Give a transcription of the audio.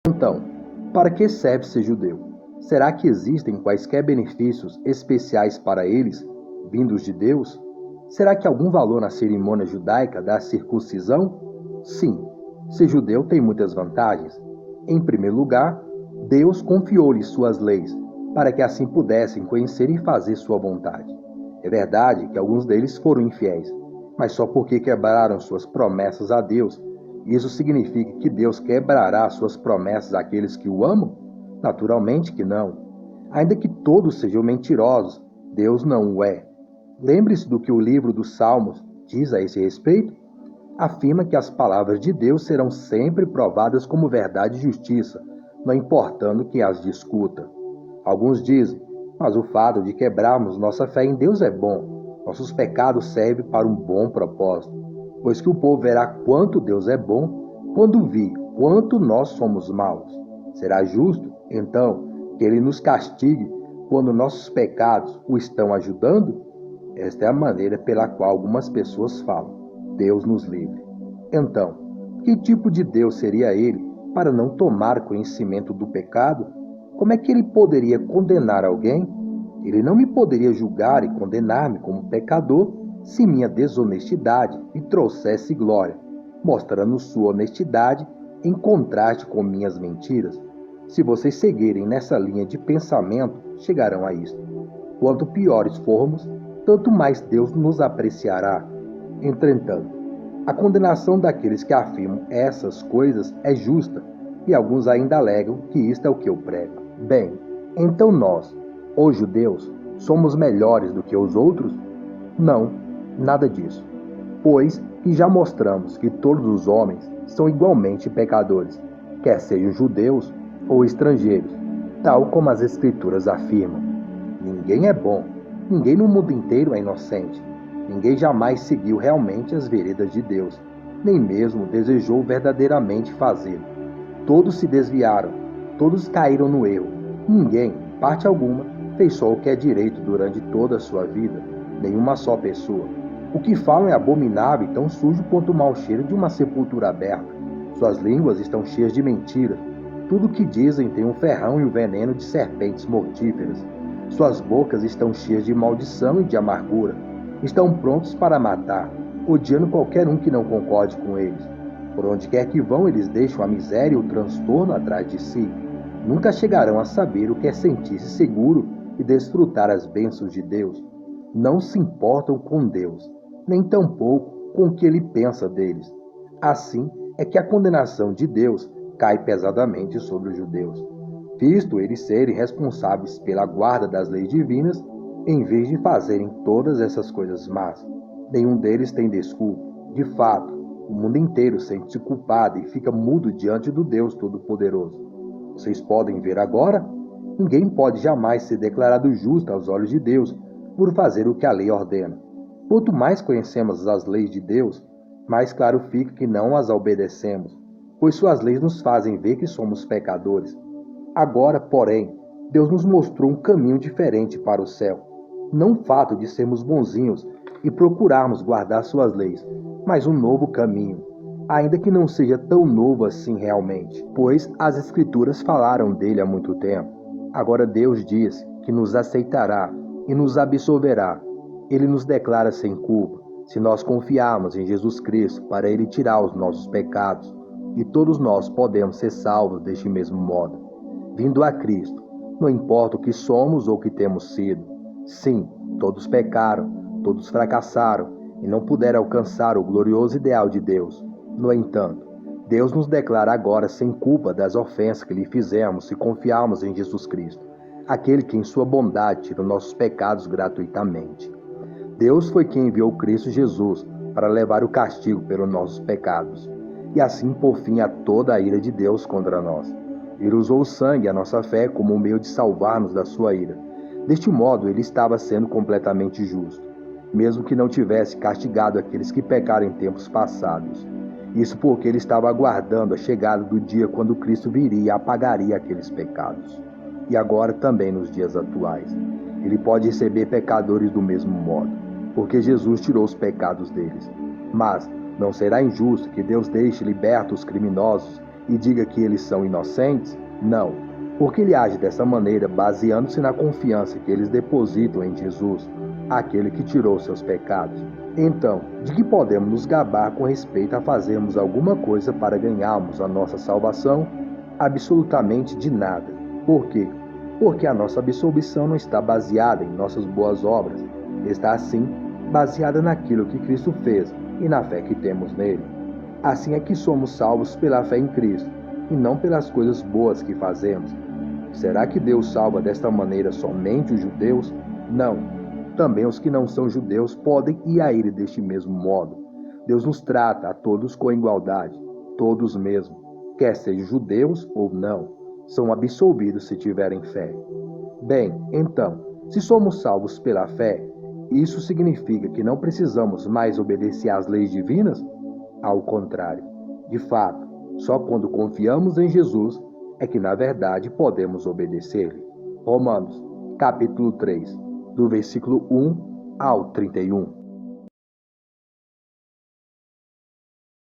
Então, para que serve ser judeu? Será que existem quaisquer benefícios especiais para eles, vindos de Deus? Será que há algum valor na cerimônia judaica da circuncisão? Sim, ser judeu tem muitas vantagens. Em primeiro lugar, Deus confiou-lhes suas leis, para que assim pudessem conhecer e fazer sua vontade. É verdade que alguns deles foram infiéis, mas só porque quebraram suas promessas a Deus. Isso significa que Deus quebrará suas promessas àqueles que o amam? Naturalmente que não. Ainda que todos sejam mentirosos, Deus não o é. Lembre-se do que o livro dos Salmos diz a esse respeito. Afirma que as palavras de Deus serão sempre provadas como verdade e justiça, não importando quem as discuta. Alguns dizem, mas o fato de quebrarmos nossa fé em Deus é bom. Nossos pecados servem para um bom propósito, pois que o povo verá quanto Deus é bom quando vir quanto nós somos maus. Será justo, então, que ele nos castigue quando nossos pecados o estão ajudando? Esta é a maneira pela qual algumas pessoas falam. Deus nos livre. Então, que tipo de Deus seria ele para não tomar conhecimento do pecado? Como é que ele poderia condenar alguém? Ele não me poderia julgar e condenar-me como pecador se minha desonestidade lhe trouxesse glória, mostrando sua honestidade em contraste com minhas mentiras. Se vocês seguirem nessa linha de pensamento, chegarão a isto. Quanto piores formos, tanto mais Deus nos apreciará. Entretanto, a condenação daqueles que afirmam essas coisas é justa, e alguns ainda alegam que isto é o que eu prego. Bem, então nós, os judeus, somos melhores do que os outros? Não, nada disso. Pois que já mostramos que todos os homens são igualmente pecadores, quer sejam judeus ou estrangeiros, tal como as Escrituras afirmam. Ninguém é bom, ninguém no mundo inteiro é inocente. Ninguém jamais seguiu realmente as veredas de Deus, nem mesmo desejou verdadeiramente fazê-lo. Todos se desviaram, todos caíram no erro. Ninguém, parte alguma, fez só o que é direito durante toda a sua vida. Nenhuma só pessoa. O que falam é abominável e tão sujo quanto o mau cheiro de uma sepultura aberta. Suas línguas estão cheias de mentiras. Tudo o que dizem tem um ferrão e o veneno de serpentes mortíferas. Suas bocas estão cheias de maldição e de amargura. Estão prontos para matar, odiando qualquer um que não concorde com eles. Por onde quer que vão, eles deixam a miséria e o transtorno atrás de si. Nunca chegarão a saber o que é sentir-se seguro e desfrutar as bênçãos de Deus. Não se importam com Deus, nem tampouco com o que ele pensa deles. Assim é que a condenação de Deus cai pesadamente sobre os judeus, visto eles serem responsáveis pela guarda das leis divinas, em vez de fazerem todas essas coisas más. Nenhum deles tem desculpa. De fato, o mundo inteiro sente-se culpado e fica mudo diante do Deus Todo-Poderoso. Vocês podem ver agora? Ninguém pode jamais ser declarado justo aos olhos de Deus por fazer o que a lei ordena. Quanto mais conhecemos as leis de Deus, mais claro fica que não as obedecemos, pois suas leis nos fazem ver que somos pecadores. Agora, porém, Deus nos mostrou um caminho diferente para o céu. Não o fato de sermos bonzinhos e procurarmos guardar suas leis, mas um novo caminho, ainda que não seja tão novo assim realmente, pois as Escrituras falaram dele há muito tempo. Agora Deus diz que nos aceitará e nos absolverá. Ele nos declara sem culpa, se nós confiarmos em Jesus Cristo para Ele tirar os nossos pecados, e todos nós podemos ser salvos deste mesmo modo. Vindo a Cristo, não importa o que somos ou o que temos sido. Sim, todos pecaram, todos fracassaram e não puderam alcançar o glorioso ideal de Deus. No entanto, Deus nos declara agora sem culpa das ofensas que lhe fizemos se confiarmos em Jesus Cristo, aquele que em sua bondade tira nossos pecados gratuitamente. Deus foi quem enviou Cristo Jesus para levar o castigo pelos nossos pecados, e assim pôr fim a toda a ira de Deus contra nós. Ele usou o sangue e a nossa fé como um meio de salvar-nos da sua ira. Deste modo, ele estava sendo completamente justo, mesmo que não tivesse castigado aqueles que pecaram em tempos passados. Isso porque ele estava aguardando a chegada do dia quando Cristo viria e apagaria aqueles pecados. E agora também nos dias atuais. Ele pode receber pecadores do mesmo modo, porque Jesus tirou os pecados deles. Mas não será injusto que Deus deixe libertos os criminosos e diga que eles são inocentes? Não, porque ele age dessa maneira baseando-se na confiança que eles depositam em Jesus, aquele que tirou seus pecados. Então, de que podemos nos gabar com respeito a fazermos alguma coisa para ganharmos a nossa salvação? Absolutamente de nada. Por quê? Porque a nossa absolvição não está baseada em nossas boas obras, está sim baseada naquilo que Cristo fez e na fé que temos nele. Assim é que somos salvos pela fé em Cristo e não pelas coisas boas que fazemos. Será que Deus salva desta maneira somente os judeus? Não. Também os que não são judeus podem ir a ele deste mesmo modo. Deus nos trata a todos com igualdade, todos mesmo, quer sejam judeus ou não, são absolvidos se tiverem fé. Bem, então, se somos salvos pela fé, isso significa que não precisamos mais obedecer às leis divinas? Ao contrário, de fato, só quando confiamos em Jesus é que na verdade podemos obedecer-lhe. Romanos, capítulo 3, do versículo 1 ao 31.